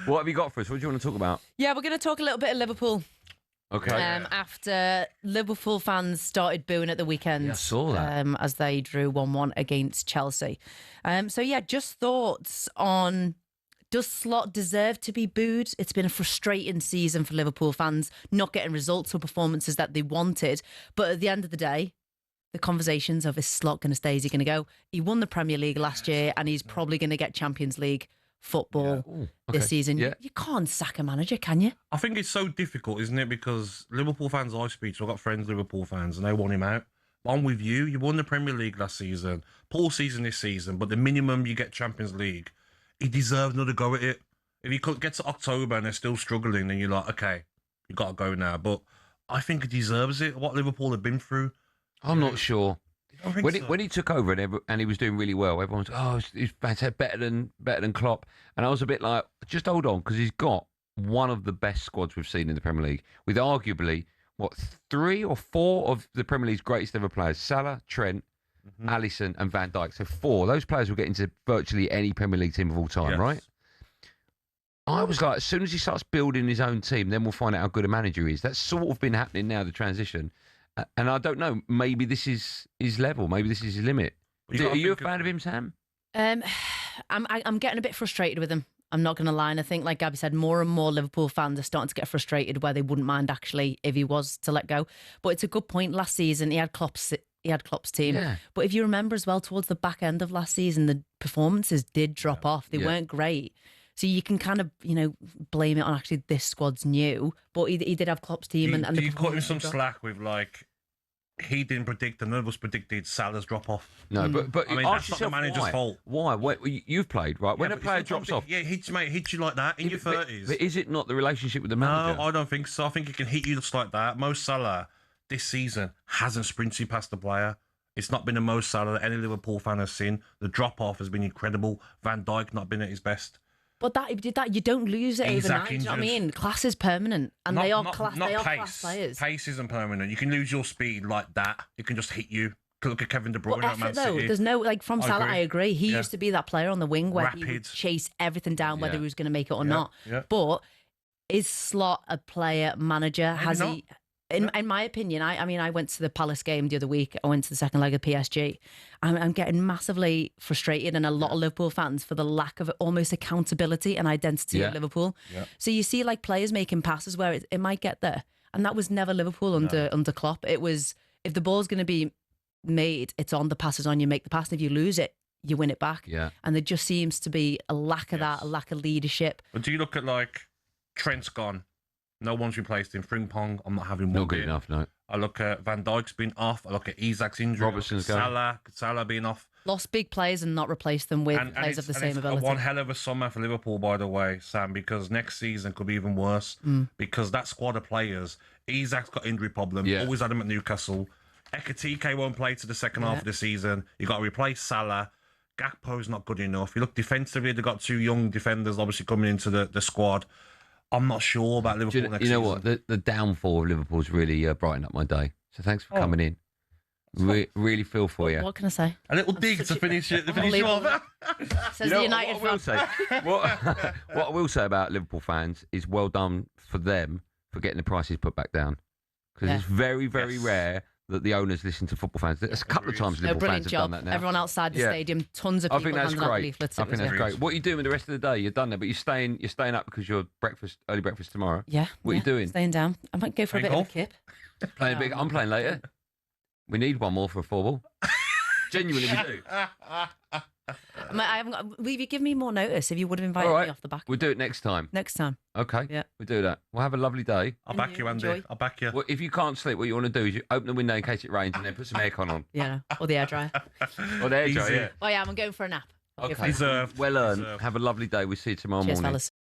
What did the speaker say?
What have you got for us? What do you want to talk about? Yeah, we're going to talk a little bit of Liverpool. Okay. After Liverpool fans started booing at the weekend. Yeah, I saw that. As they drew 1-1 against Chelsea. Just thoughts on, does Slot deserve to be booed? It's been a frustrating season for Liverpool fans, not getting results or performances that they wanted. But at the end of the day, the conversations of, is Slot going to stay? Is he going to go? He won the Premier League last year and he's probably going to get Champions League football this season. Yeah. You can't sack a manager, can you? I think it's so difficult, isn't it? Because Liverpool fans I speak to, I've got friends, Liverpool fans, and they want him out. But I'm with you. You won the Premier League last season, poor season this season, but the minimum you get Champions League, he deserves another go at it. If he get to October and they're still struggling, then you're like, okay, you got to go now. But I think he deserves it. What Liverpool have been through. I'm not sure. When he took over and he was doing really well, everyone's he's fantastic, better than Klopp, and I was a bit like, just hold on, because he's got one of the best squads we've seen in the Premier League, with arguably 3 or 4 of the Premier League's greatest ever players: Salah, Trent, Alisson, and Van Dijk. So 4. Those players will get into virtually any Premier League team of all time, right? I was like, as soon as he starts building his own team, then we'll find out how good a manager he is. That's sort of been happening now, the transition. And I don't know, maybe this is his level. Maybe this is his limit. Are you a fan of him, Sam? I'm getting a bit frustrated with him. I'm not going to lie. And I think, like Gabby said, more and more Liverpool fans are starting to get frustrated where they wouldn't mind, actually, if he was to let go. But it's a good point. Last season, he had Klopp's team. Yeah. But if you remember as well, towards the back end of last season, the performances did drop off. They weren't great. So you can kind of, blame it on actually this squad's new. But he did have Klopp's team. And do you cut him some slack with, like, he didn't predict, and none of us predicted Salah's drop off? No, but I mean, that's not the manager's fault. Why? You've played, right? When a player drops off, hits you like that in your 30s. But is it not the relationship with the manager? No, I don't think so. I think he can hit you just like that. Mo Salah this season hasn't sprinted past the player. It's not been a Mo Salah that any Liverpool fan has seen. The drop off has been incredible. Van Dijk not been at his best. But if you did that, you don't lose it overnight. Do you know what I mean? Class is permanent, and they are class players. Pace isn't permanent. You can lose your speed like that. It can just hit you. Look at Kevin De Bruyne at Man City. There's no, from Salah, I agree. He used to be that player on the wing where he would chase everything down, whether he was going to make it or not. Yeah. But is Slot a player manager? Maybe Has not. he? In my opinion, I went to the Palace game the other week. I went to the second leg of PSG. I'm getting massively frustrated, and a lot of Liverpool fans, for the lack of almost accountability and identity at Liverpool. Yeah. So you see players making passes where it might get there. And that was never Liverpool under Klopp. It was, if the ball's going to be made, it's on, the pass is on, you make the pass. And if you lose it, you win it back. Yeah. And there just seems to be a lack of that, a lack of leadership. But do you look at, Trent's gone. No one's replaced him. Frimpong, I'm not having one. Not good enough, no. I look at Van Dijk's been off. I look at Isak's injury. Robertson's gone. Salah being off. Lost big players and not replaced them with players of the same ability. One hell of a summer for Liverpool, by the way, Sam, because next season could be even worse. Because that squad of players, Isak's got injury problems. Always had him at Newcastle. Ekatike won't play to the second half of the season. You got to replace Salah. Gakpo's not good enough. You look defensively, they've got 2 young defenders obviously coming into the squad. I'm not sure about Liverpool next season. You know what? The downfall of Liverpool's really brightened up my day. So thanks for coming in. Really feel for you. What can I say? A little dig to finish it. Off. Says the United fan. What I will say about Liverpool fans is well done for them for getting the prices put back down. Because it's very, very rare that the owners listen to football fans. There's a couple of times Liverpool fans have done that now. Everyone outside the stadium, tons of people handing out leaflets. I think that's great. What are you doing with the rest of the day? You're done there, but you're staying up because you're early breakfast tomorrow. Yeah. What are you doing? Staying down. I might go for a bit of a kip. I'm playing later. We need one more for a 4-ball. Genuinely, we do. Will you give me more notice if you would have invited me off the back? We'll do it next time. Okay. Yeah. We'll do that. We'll have a lovely day. I'll back you, Andy. Enjoy. I'll back you. Well, if you can't sleep, what you want to do is you open the window in case it rains and then put some aircon on. Yeah. Or the airdryer. Or the airdryer, yeah. Oh, yeah, I'm going for a nap. Okay. Deserved. Well earned. Have a lovely day. We'll see you tomorrow morning. Cheers, fellas.